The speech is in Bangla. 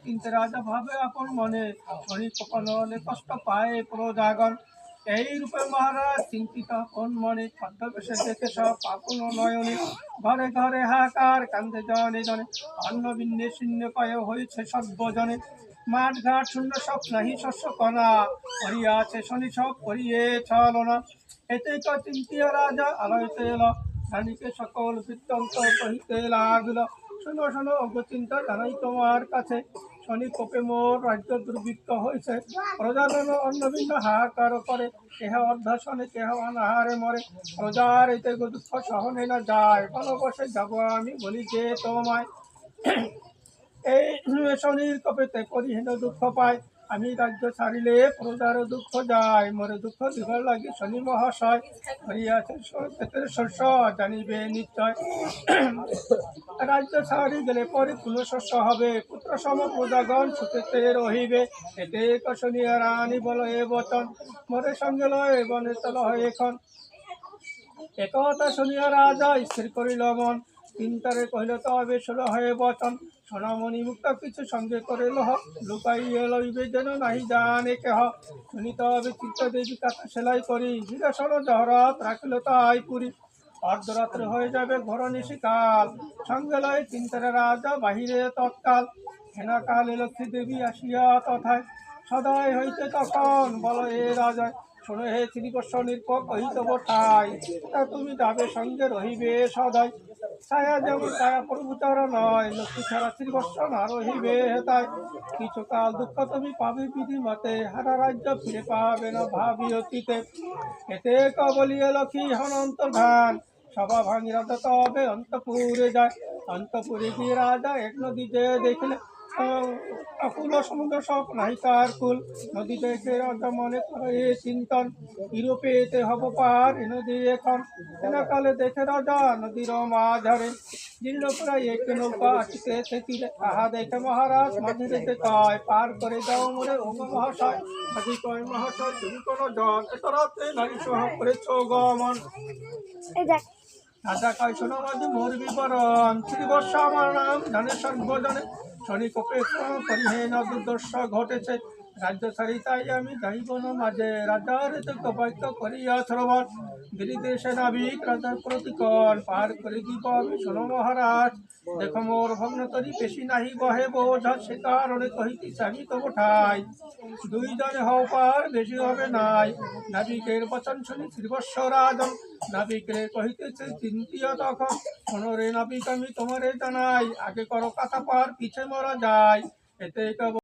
তিনটে রাজা ভাবে আপন মনে, শনি কপালে কষ্ট পায় প্রজাগণ। এই রূপে মহারাজ চিন্তিত আপন মনে, ছদ্মবেশে দেখে সব আপন নয়নে। ঘরে ঘরে হাহাকার কান্দে জনে জনে, অন্ন বিন্নে শূন্য পায়ে হয়েছে সর্বজনে। মাঠ ঘাট শূন্য সব নাহি শস্য কণা, করিয়াছে শনি সব করিয়ে ছলনা। এতে চিন্তিয়া রাজা আলয়তে এলো, রানীকে সকল বৃত্তান্ত কহিতে লাগিল। শোনো শোনো অগচিন্তা জানাই তোমার কাছে, শনি কোপে মোর রাজ্য দুর্ভিক্ষ হয়েছে। প্রজাগণ অন্নভিন্ন হাহাকার করে, কেহ অর্ধাসনে কেহ অনাহারে মরে। প্রজার এতে দুঃখ সহনে না যায়, বনবসে যাব আমি বলি যে তোমায়। এই শনির কপেতে পরিহীন দুঃখ পায়, আমি রাজ্য ছাড়িলে প্রজার দুঃখ যায়। মরে দুঃখ দিবার লাগে শনি মহাশয়, হরিয়াছে ক্ষেত্রের শস্য জানিবে নিশ্চয়। রাজ্য ছাড়ি গেলে পরে কোনো শস্য হবে, পুত্র সম প্রজাগণ সুখেতে রহিবে। এতে শনি রানী বল এ বচন, মরে সঙ্গে লয় বনে চল হয় এখন। একথা শুনিয়া রাজা স্থির করিল মন, চিন্তারে কহিল তবে ষোলো হয়ে বচন। সোনামণি মুক্ত কিছু সঙ্গে করে লুকাইয়ে লইবে যেন নাহি জানে কেহ। শুনি তবে চিত্ত দেবী কাতা সেলাই করি, হিরাসন জহরত রাখিল তাই পুরী। অর্ধরাত্রে হয়ে যাবে ঘোর নিশিকাল, সঙ্গে লয় চিন্তারে রাজা বাহিরে তৎকাল। হেনা কালে লক্ষ্মী দেবী আসিয়া তথায়, সদয় হইতে তখন বল এ রাজায়। শোনো হে শ্রীবৎস নির্পক কহিতব ঠাই, তা তুমি যাবে সঙ্গে রহিবে সদাই। ছায়া যেমন ছায়া প্রভুচর নয়, লক্ষ্মী ছাড়া শ্রীবৎস না রহিবে হেতায়। কিছুকাল দুঃখ তুমি পাবে বিধি মতে, হারা রাজ্য ফিরে পাবে না ভাবি অতীতে। এতে বলিয়ে লক্ষ্মী হন অন্তর্ধান, সভা ভাঙি রাজা তবে অন্তপুরে যায়। অন্তপুরে গিয়ে রাজা এক নদী যে দেখিলে, অকুল সমুদ্র সব নাহিকার কুল। নদী দেখে রাজা মনে করে চিন্তন, ইউরোপে এতে হব পার এ নদী এখন। কালে দেখে রাজা নদীর মাঝারে, জীর্ণ প্রায় এক নৌকা আসিতেছে তীরে। তাহা দেখে মহারাজ মাঝে যেতে কয়, পার করে যাও মোরে ও মহাশয়। মাঝি কয় মহাশয় তুমি কোন জন, এত রাত্রে নারী সহ করেছ গমন। রাজা কয় শোনো মাঝি মোর বিবরণ, শ্রীবর্ষ আমার নাম জানে সর্বজনে। শনি কোপে পরিহীন দুর্দশা ঘটেছে, রাজ্য ছাড়ি তাই আমি যাইব না মাঝে। রাজার বাক্য করিয়া শ্রবণ, গিরিদেশে নাবিক রাজার প্রতিকন। পার করে দিব আমি শোনো মহারাজ, দেখো মোর ভগ্নতরী বেশি নাহি বহে বোঝা, সে কারণে কহিতেছি আমি তো ঠাই। দুইজনে হও পার বেশি হবে নাই। নাবিকের বচন শুনি শ্রীবৎস রাজন, নাবিকে কহিতেছে চিন্তিয়া তখন। শোনো রে নাবিক আমি তোমারে জানাই, আগে করো কাটা পার পিছে মরা যায়। এতে